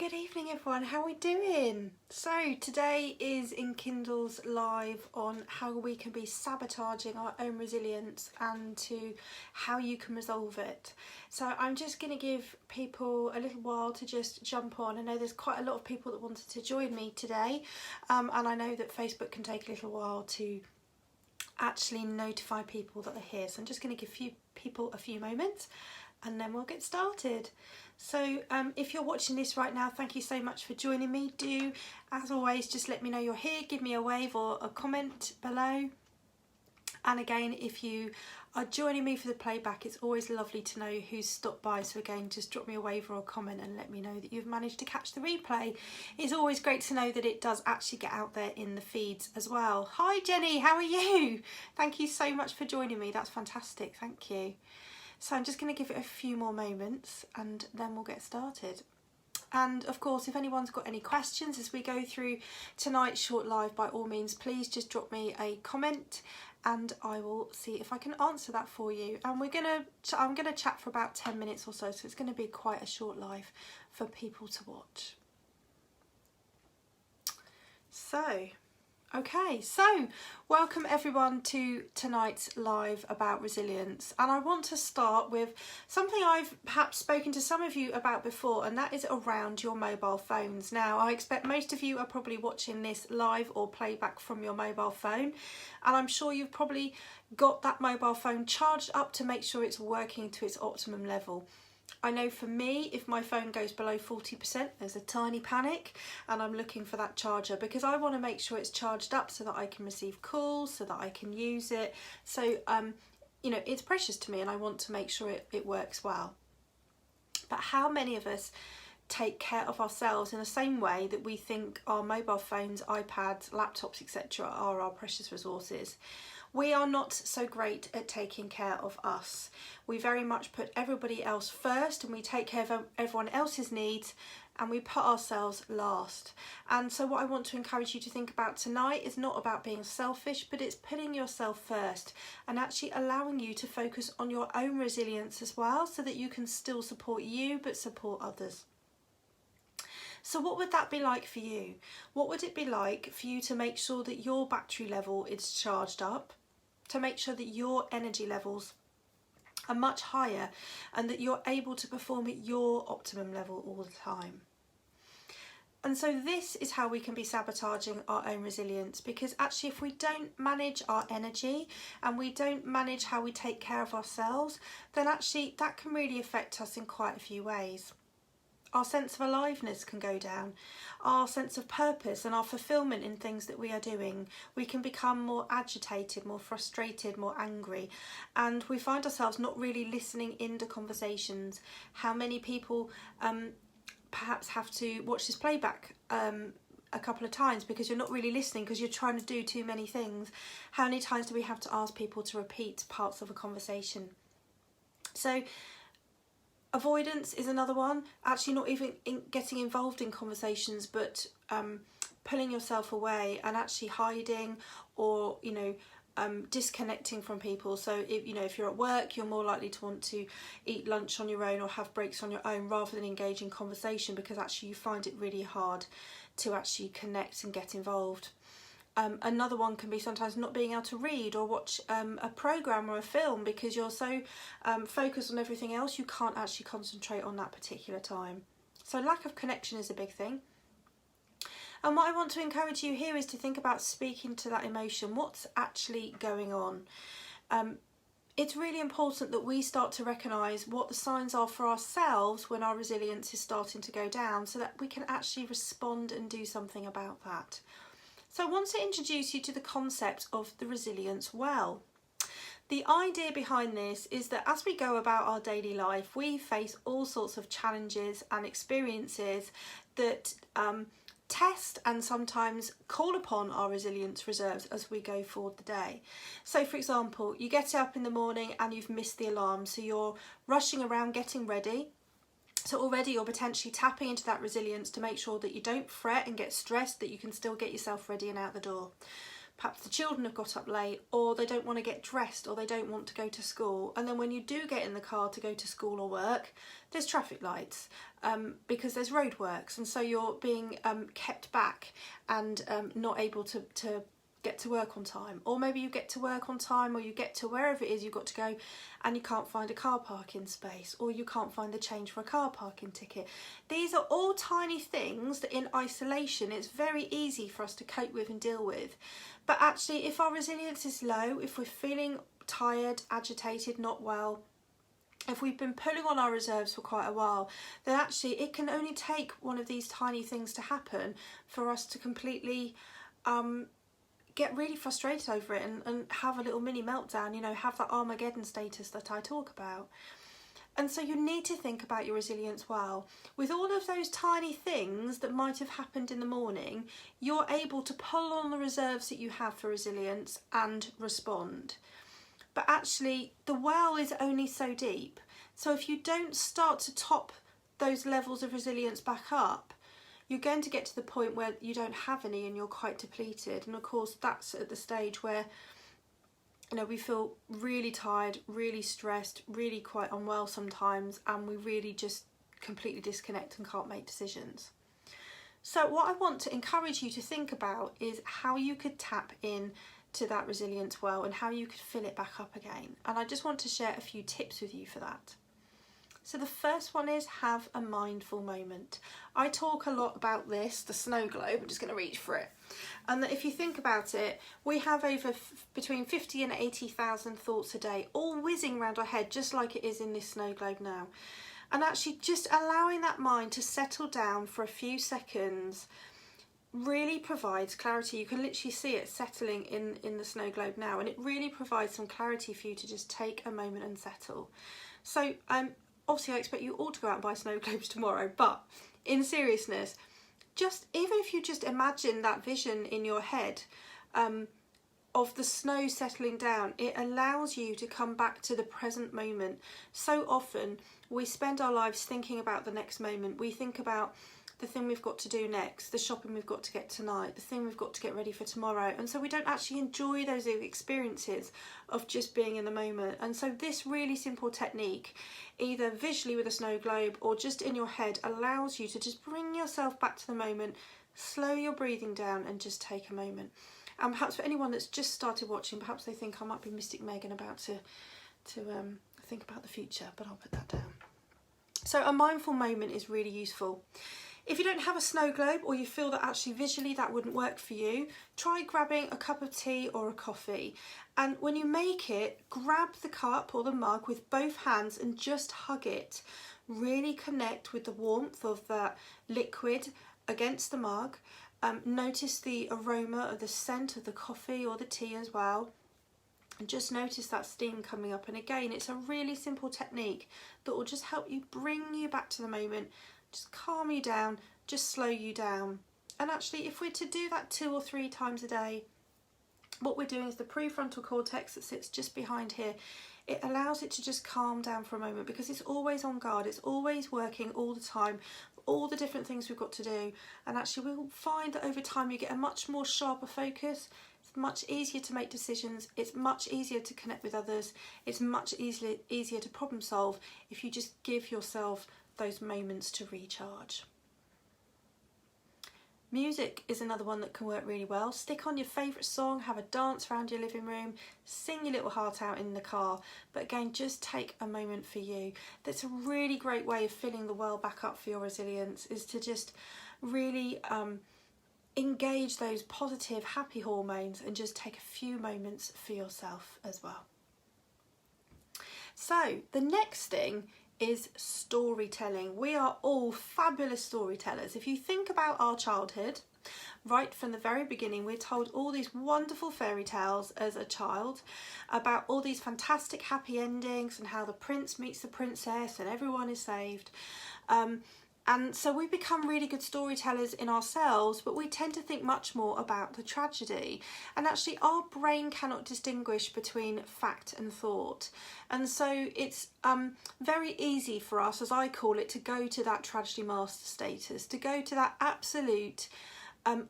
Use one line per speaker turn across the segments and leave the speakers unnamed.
Good evening everyone, how are we doing? So today is in Kindle's live on how we can be sabotaging our own resilience and to how you can resolve it. So I'm just going to give people a little while to just jump on. I know there's quite a lot of people that wanted to join me today, and I know that Facebook can take a little while to actually notify people that are here. So I'm just going to give people a few moments and then we'll get started. So if you're watching this right now, thank you so much for joining me. Do, as always, just let me know you're here, give me a wave or a comment below. And again, if you are joining me for the playback, it's always lovely to know who's stopped by. So again, just drop me a wave or a comment and let me know that you've managed to catch the replay. It's always great to know that it does actually get out there in the feeds as well. Hi Jenny, how are you? Thank you so much for joining me. That's fantastic, thank you. So I'm just going to give it a few more moments and then we'll get started. And of course, if anyone's got any questions as we go through tonight's short live, by all means, please just drop me a comment and I will see if I can answer that for you. And I'm gonna chat for about 10 minutes or so it's going to be quite a short live for people to watch. So welcome everyone to tonight's live about resilience, and I want to start with something I've perhaps spoken to some of you about before, and that is around your mobile phones. Now I expect most of you are probably watching this live or playback from your mobile phone, and I'm sure you've probably got that mobile phone charged up to make sure it's working to its optimum level. I know for me, if my phone goes below 40%, there's a tiny panic and I'm looking for that charger because I want to make sure it's charged up so that I can receive calls, so that I can use it. So, you know, it's precious to me and I want to make sure it works well. But how many of us take care of ourselves in the same way that we think our mobile phones, iPads, laptops, etc. are our precious resources? We are not so great at taking care of us. We very much put everybody else first and we take care of everyone else's needs and we put ourselves last. And so what I want to encourage you to think about tonight is not about being selfish, but it's putting yourself first and actually allowing you to focus on your own resilience as well, so that you can still support you but support others. So what would that be like for you? What would it be like for you to make sure that your battery level is charged up, to make sure that your energy levels are much higher and that you're able to perform at your optimum level all the time? And so this is how we can be sabotaging our own resilience, because actually if we don't manage our energy and we don't manage how we take care of ourselves, then actually that can really affect us in quite a few ways. Our sense of aliveness can go down, our sense of purpose and our fulfillment in things that we are doing. We can become more agitated, more frustrated, more angry, and we find ourselves not really listening into conversations. How many people perhaps have to watch this playback a couple of times because you're not really listening because you're trying to do too many things? How many times do we have to ask people to repeat parts of a conversation? So avoidance is another one, actually not even getting involved in conversations, but pulling yourself away and actually hiding or, you know, disconnecting from people. So if you're at work, you're more likely to want to eat lunch on your own or have breaks on your own rather than engage in conversation, because actually you find it really hard to actually connect and get involved. Another one can be sometimes not being able to read or watch a programme or a film because you're so focused on everything else you can't actually concentrate on that particular time. So lack of connection is a big thing. And what I want to encourage you here is to think about speaking to that emotion. What's actually going on? It's really important that we start to recognise what the signs are for ourselves when our resilience is starting to go down, so that we can actually respond and do something about that. So I want to introduce you to the concept of the resilience well. The idea behind this is that as we go about our daily life, we face all sorts of challenges and experiences that test and sometimes call upon our resilience reserves as we go forward the day. So for example, you get up in the morning and you've missed the alarm, so you're rushing around getting ready. So already you're potentially tapping into that resilience to make sure that you don't fret and get stressed, that you can still get yourself ready and out the door. perhaps the children have got up late, or they don't want to get dressed, or they don't want to go to school. And then when you do get in the car to go to school or work, there's traffic lights because there's roadworks, and so you're being kept back and not able to get to work on time. Or maybe you get to work on time, or you get to wherever it is you've got to go and you can't find a car parking space, or you can't find the change for a car parking ticket. These are all tiny things that in isolation it's very easy for us to cope with and deal with. But actually, if our resilience is low, if we're feeling tired, agitated, not well, if we've been pulling on our reserves for quite a while, then actually it can only take one of these tiny things to happen for us to completely get really frustrated over it and have a little mini meltdown, you know, have that Armageddon status that I talk about. And so you need to think about your resilience well. With all of those tiny things that might have happened in the morning, you're able to pull on the reserves that you have for resilience and respond. But actually, the well is only so deep. So if you don't start to top those levels of resilience back up, you're going to get to the point where you don't have any and you're quite depleted. And of course, that's at the stage where, you know, we feel really tired, really stressed, really quite unwell sometimes, and we really just completely disconnect and can't make decisions. So what I want to encourage you to think about is how you could tap in to that resilience well and how you could fill it back up again. And I just want to share a few tips with you for that. So the first one is have a mindful moment. I talk a lot about this, the snow globe. I'm just going to reach for it. And that if you think about it, we have over between 50 and 80,000 thoughts a day, all whizzing around our head, just like it is in this snow globe now. And actually just allowing that mind to settle down for a few seconds really provides clarity. You can literally see it settling in the snow globe now, and it really provides some clarity for you to just take a moment and settle. So obviously I expect you all to go out and buy snow globes tomorrow, but in seriousness, just even if you just imagine that vision in your head of the snow settling down, it allows you to come back to the present moment. So often we spend our lives thinking about the next moment. We think about the thing we've got to do next, the shopping we've got to get tonight, the thing we've got to get ready for tomorrow. And so we don't actually enjoy those experiences of just being in the moment. And so this really simple technique, either visually with a snow globe or just in your head, allows you to just bring yourself back to the moment, slow your breathing down and just take a moment. And perhaps for anyone that's just started watching, perhaps they think I might be Mystic Megan about to think about the future, but I'll put that down. So a mindful moment is really useful. If you don't have a snow globe, or you feel that actually visually that wouldn't work for you, try grabbing a cup of tea or a coffee. And when you make it, grab the cup or the mug with both hands and just hug it. Really connect with the warmth of that liquid against the mug. Notice the aroma of the scent of the coffee or the tea as well. And just notice that steam coming up. And again, it's a really simple technique that will just help you bring you back to the moment, just calm you down, just slow you down. And actually, if we're to do that 2 or 3 times a day, what we're doing is the prefrontal cortex that sits just behind here, it allows it to just calm down for a moment, because it's always on guard, it's always working all the time, all the different things we've got to do. And actually we'll find that over time you get a much more sharper focus. It's much easier to make decisions, it's much easier to connect with others, it's much easier to problem solve if you just give yourself those moments to recharge. Music is another one that can work really well. Stick on your favourite song, have a dance around your living room, sing your little heart out in the car, but again, just take a moment for you. That's a really great way of filling the well back up for your resilience, is to just really engage those positive, happy hormones and just take a few moments for yourself as well. So the next thing is storytelling. We are all fabulous storytellers. If you think about our childhood, right from the very beginning, we're told all these wonderful fairy tales as a child about all these fantastic happy endings and how the prince meets the princess and everyone is saved. And so we become really good storytellers in ourselves, but we tend to think much more about the tragedy. And actually our brain cannot distinguish between fact and thought. And so it's very easy for us, as I call it, to go to that tragedy master status, to go to that absolute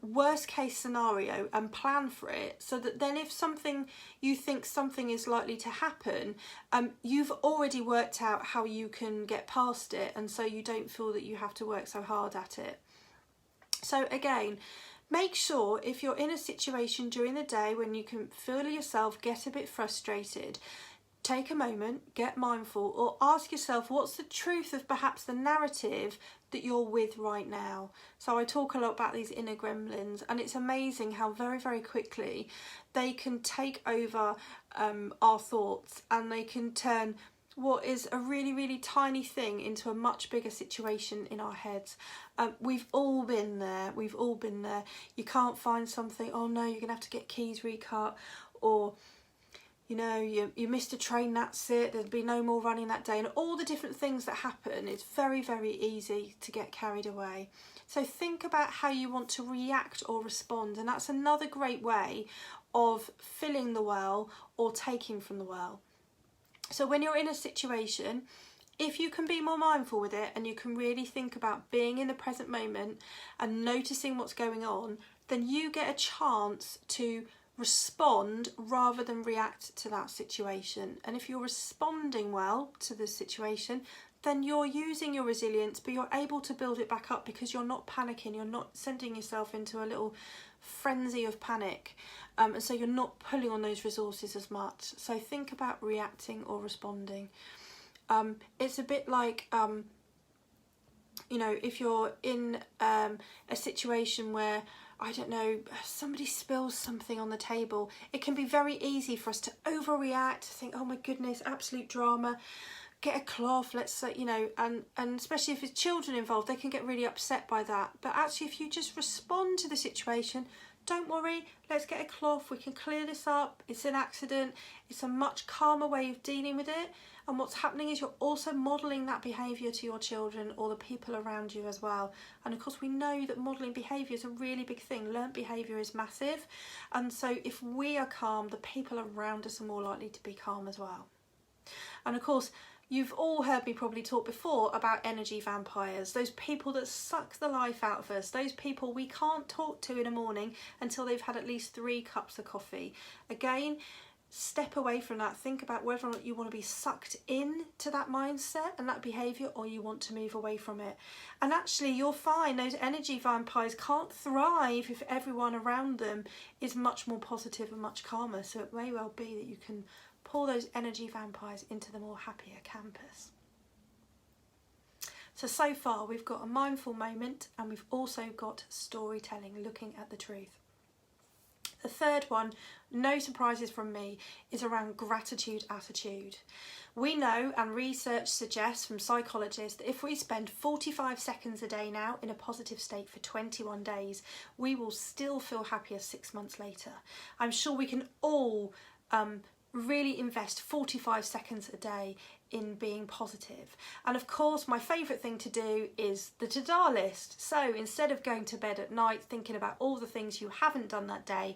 worst case scenario and plan for it, so that then if you think something is likely to happen, you've already worked out how you can get past it, and so you don't feel that you have to work so hard at it. So again, make sure if you're in a situation during the day when you can feel yourself get a bit frustrated, take a moment, get mindful, or ask yourself, what's the truth of perhaps the narrative that you're with right now? So I talk a lot about these inner gremlins, and it's amazing how very, very quickly they can take over our thoughts, and they can turn what is a really, really tiny thing into a much bigger situation in our heads. We've all been there. We've all been there. You can't find something. Oh no, you're gonna have to get keys recut, or you know, you missed a train, that's it, there'll be no more running that day, and all the different things that happen. It's very, very easy to get carried away. So think about how you want to react or respond, and that's another great way of filling the well or taking from the well. So when you're in a situation, if you can be more mindful with it and you can really think about being in the present moment and noticing what's going on, then you get a chance to respond rather than react to that situation. And if you're responding well to the situation, then you're using your resilience, but you're able to build it back up because you're not panicking, you're not sending yourself into a little frenzy of panic, and so you're not pulling on those resources as much. So think about reacting or responding. It's a bit like you know, if you're in a situation where, I don't know, somebody spills something on the table, it can be very easy for us to overreact, to think, oh my goodness, absolute drama, get a cloth, let's say, you know, and especially if it's children involved, they can get really upset by that. But actually, if you just respond to the situation, don't worry, let's get a cloth, we can clear this up, it's an accident, it's a much calmer way of dealing with it. And what's happening is you're also modelling that behaviour to your children or the people around you as well. And of course we know that modelling behaviour is a really big thing. Learnt behaviour is massive. And so if we are calm, the people around us are more likely to be calm as well. And of course, you've all heard me probably talk before about energy vampires, those people that suck the life out of us, those people we can't talk to in the morning until they've had at least 3 cups of coffee. Again, step away from that. Think about whether or not you want to be sucked in to that mindset and that behaviour, or you want to move away from it. And actually you'll find those energy vampires can't thrive if everyone around them is much more positive and much calmer. So it may well be that you can pull those energy vampires into the more happier campus. So far we've got a mindful moment, and we've also got storytelling, looking at the truth. The third one, no surprises from me, is around gratitude attitude. We know, and research suggests from psychologists, that if we spend 45 seconds a day now in a positive state for 21 days, we will still feel happier 6 months later. I'm sure we can all really invest 45 seconds a day in being positive. And of course, my favourite thing to do is the to-do list. So instead of going to bed at night thinking about all the things you haven't done that day,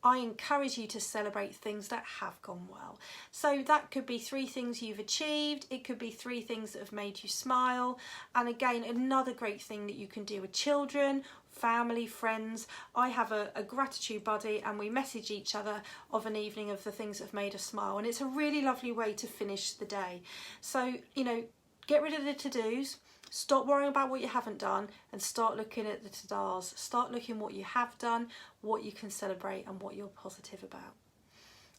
I encourage you to celebrate things that have gone well. So that could be 3 things you've achieved, it could be 3 things that have made you smile, and again, another great thing that you can do with children, family, friends. I have a gratitude buddy, and we message each other of an evening of the things that have made us smile, and it's a really lovely way to finish the day. So, you know, get rid of the to-dos, stop worrying about what you haven't done, and start looking at the to-dos. Start looking what you have done, what you can celebrate, and what you're positive about.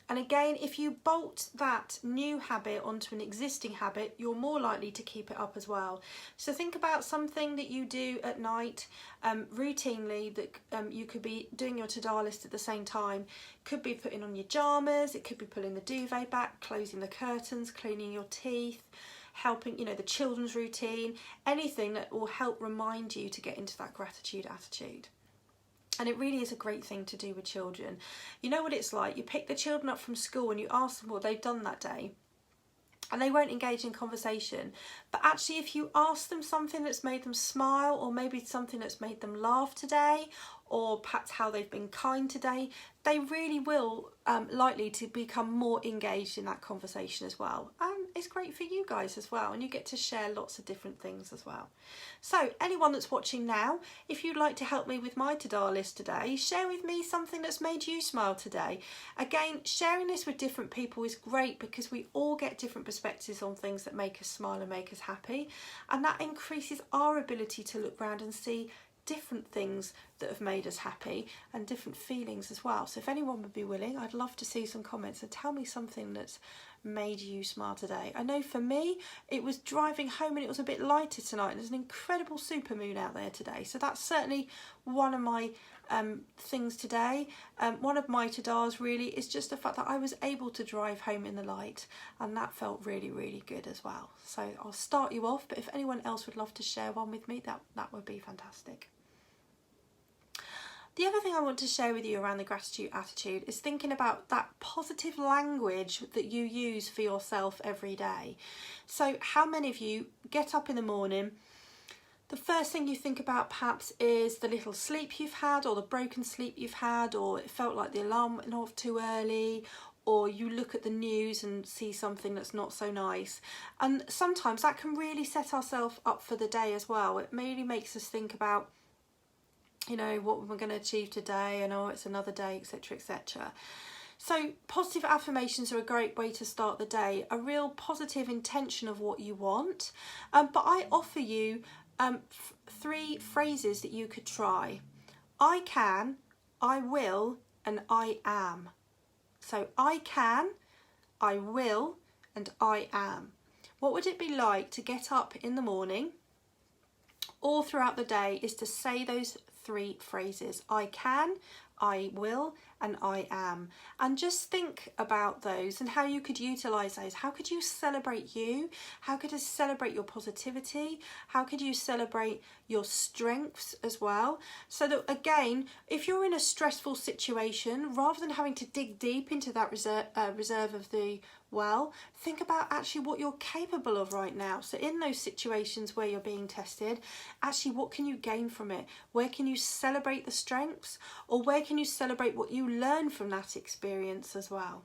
And again, if you bolt that new habit onto an existing habit, you're more likely to keep it up as well. So think about something that you do at night routinely that you could be doing your to-do list at the same time. Could be putting on your pyjamas, it could be pulling the duvet back, closing the curtains, cleaning your teeth, helping, you know, the children's routine, anything that will help remind you to get into that gratitude attitude. And it really is a great thing to do with children. You know what it's like, you pick the children up from school and you ask them what they've done that day, and they won't engage in conversation. But actually, if you ask them something that's made them smile, or maybe something that's made them laugh today, or perhaps how they've been kind today, they really will likely to become more engaged in that conversation as well. And it's great for you guys as well, and you get to share lots of different things as well. So anyone that's watching now, if you'd like to help me with my to-do list today, share with me something that's made you smile today. Again, sharing this with different people is great because we all get different perspectives on things that make us smile and make us happy, and that increases our ability to look around and see different things that have made us happy and different feelings as well. So if anyone would be willing, I'd love to see some comments and tell me something that's made you smile today. I know for me it was driving home and it was a bit lighter tonight. There's an incredible supermoon out there today, so that's certainly one of my things today. One of my to-dos really is just the fact that I was able to drive home in the light, and that felt really, really good as well. So I'll start you off, but if anyone else would love to share one with me, that would be fantastic. The other thing I want to share with you around the gratitude attitude is thinking about that positive language that you use for yourself every day. So how many of you get up in the morning, the first thing you think about perhaps is the little sleep you've had, or the broken sleep you've had, or it felt like the alarm went off too early, or you look at the news and see something that's not so nice. And sometimes that can really set ourselves up for the day as well. It really makes us think about, you know, what we're going to achieve today, and oh, it's another day, etc, etc. So positive affirmations are a great way to start the day, a real positive intention of what you want. But I offer you 3 phrases that you could try. I can, I will, and I am. So I can, I will, and I am. What would it be like to get up in the morning all throughout the day is to say those 3 phrases: I can, I will, and I am. And just think about those and how you could utilise those. How could you celebrate you? How could you celebrate your positivity? How could you celebrate your strengths as well? So that, again, if you're in a stressful situation, rather than having to dig deep into that reserve of the well, think about actually what you're capable of right now. So in those situations where you're being tested, actually what can you gain from it? Where can you celebrate the strengths, or where can you celebrate what you learn from that experience as well?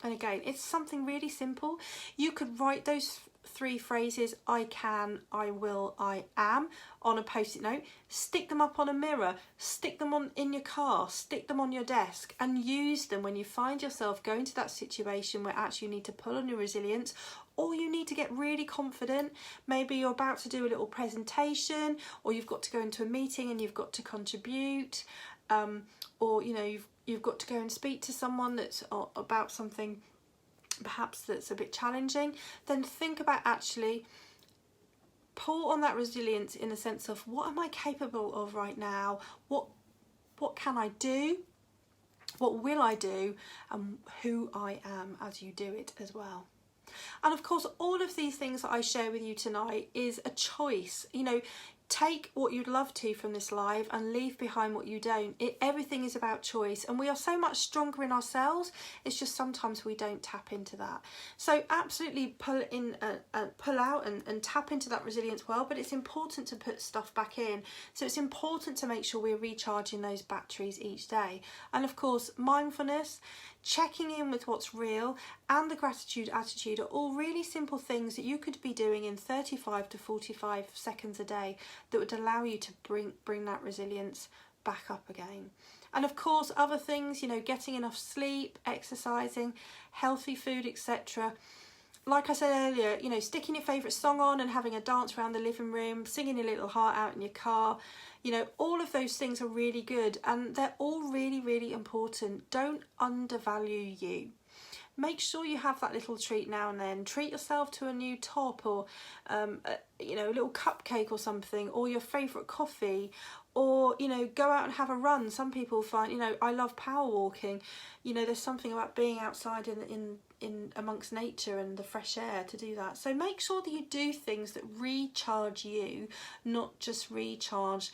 And again, it's something really simple. You could write those 3 phrases, I can, I will, I am, on a post-it note, stick them up on a mirror, stick them on in your car, stick them on your desk, and use them when you find yourself going to that situation where actually you need to pull on your resilience, or you need to get really confident. Maybe you're about to do a little presentation, or you've got to go into a meeting and you've got to contribute, or you know, you've got to go and speak to someone that's about something perhaps that's a bit challenging. Then think about actually pull on that resilience in the sense of, what am I capable of right now? What can I do? What will I do? And who I am as you do it as well. And of course, all of these things that I share with you tonight is a choice. You know, take what you'd love to from this live and leave behind what you don't. Everything is about choice, and we are so much stronger in ourselves. It's just sometimes we don't tap into that. So absolutely pull out and tap into that resilience well, but it's important to put stuff back in. So it's important to make sure we're recharging those batteries each day. And of course, mindfulness, checking in with what's real, and the gratitude attitude are all really simple things that you could be doing in 35 to 45 seconds a day that would allow you to bring that resilience back up again. And of course, other things, you know, getting enough sleep, exercising, healthy food, etc. Like I said earlier, you know, sticking your favourite song on and having a dance around the living room, singing your little heart out in your car, you know, all of those things are really good, and they're all really, really important. Don't undervalue you. Make sure you have that little treat now and then. Treat yourself to a new top, or you know, a little cupcake or something, or your favourite coffee, or, you know, go out and have a run. Some people find, you know, I love power walking. You know, there's something about being outside in amongst nature and the fresh air to do that. So make sure that you do things that recharge you, not just recharge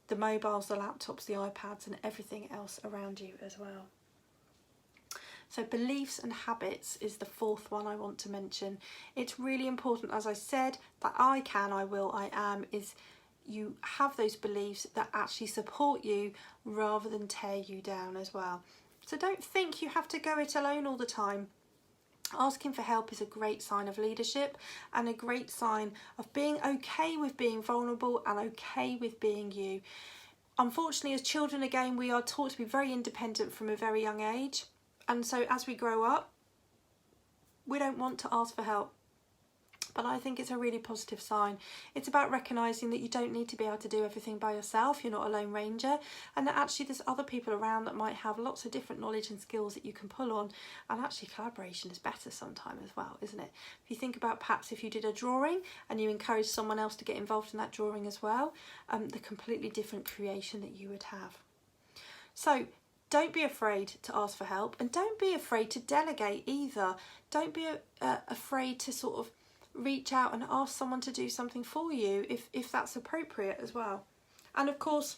the mobiles, the laptops, the iPads, and everything else around you as well. So beliefs and habits is the 4th one I want to mention. It's really important, as I said, that I can, I will, I am, is you have those beliefs that actually support you rather than tear you down as well. So don't think you have to go it alone all the time. Asking for help is a great sign of leadership and a great sign of being okay with being vulnerable and okay with being you. Unfortunately, as children, again, we are taught to be very independent from a very young age. And so as we grow up, we don't want to ask for help. But I think it's a really positive sign. It's about recognising that you don't need to be able to do everything by yourself. You're not a lone ranger, and that actually there's other people around that might have lots of different knowledge and skills that you can pull on. And actually collaboration is better sometimes as well, isn't it? If you think about perhaps if you did a drawing and you encourage someone else to get involved in that drawing as well, the completely different creation that you would have. So don't be afraid to ask for help, and don't be afraid to delegate either. Don't be afraid to sort of reach out and ask someone to do something for you if that's appropriate as well. And of course,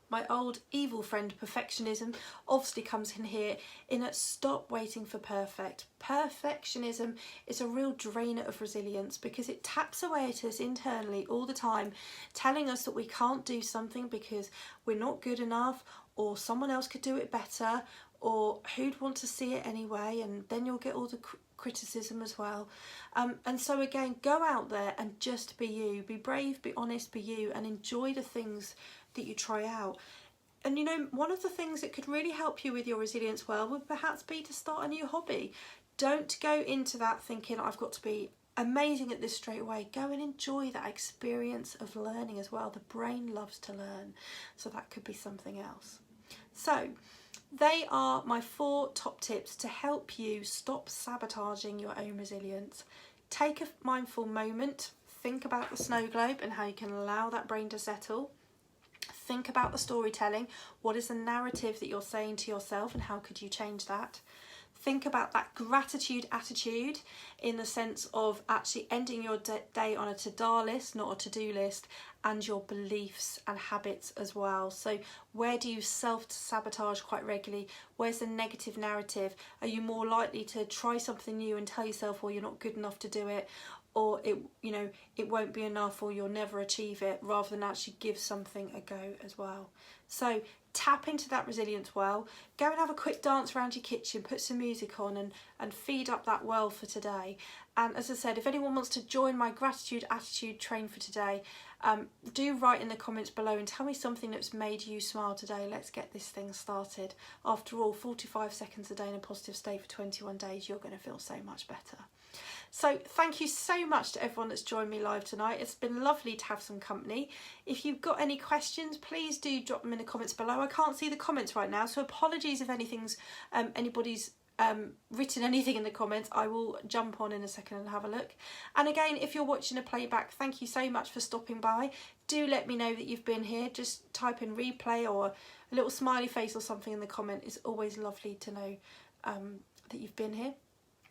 my old evil friend perfectionism obviously comes in here in a stop waiting for perfect. Perfectionism is a real drainer of resilience because it taps away at us internally all the time, telling us that we can't do something because we're not good enough, or someone else could do it better, or who'd want to see it anyway, and then you'll get all the criticism as well. And so again, go out there and just be you. Be brave, be honest, be you, and enjoy the things that you try out. And you know, one of the things that could really help you with your resilience would perhaps be to start a new hobby. Don't go into that thinking I've got to be amazing at this straight away. Go and enjoy that experience of learning as well. The brain loves to learn, so that could be something else. So they are my 4 top tips to help you stop sabotaging your own resilience. Take a mindful moment, think about the snow globe and how you can allow that brain to settle. Think about the storytelling. What is the narrative that you're saying to yourself and how could you change that? Think about that gratitude attitude in the sense of actually ending your day on a to-do list, not a to-do list, and your beliefs and habits as well. So where do you self-sabotage quite regularly? Where's the negative narrative? Are you more likely to try something new and tell yourself, well, you're not good enough to do it, or it won't be enough, or you'll never achieve it, rather than actually give something a go as well? So tap into that resilience well. Go and have a quick dance around your kitchen, put some music on and feed up that well for today. And as I said, if anyone wants to join my gratitude attitude train for today, do write in the comments below and tell me something that's made you smile today. Let's get this thing started. After all, 45 seconds a day in a positive state for 21 days, you're going to feel so much better. So thank you so much to everyone that's joined me live tonight. It's been lovely to have some company. If you've got any questions, please do drop them in the comments below. I can't see the comments right now, so apologies if anybody's written anything in the comments. I will jump on in a second and have a look. And again, if you're watching a playback, thank you so much for stopping by. Do let me know that you've been here. Just type in replay or a little smiley face or something in the comment. It's always lovely to know that you've been here.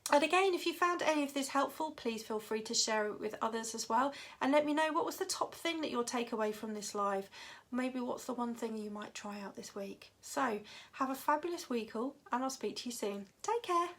And again, if you found any of this helpful, please feel free to share it with others as well. And let me know what was the top thing that you'll take away from this live. Maybe what's the one thing you might try out this week. So have a fabulous week all, and I'll speak to you soon. Take care.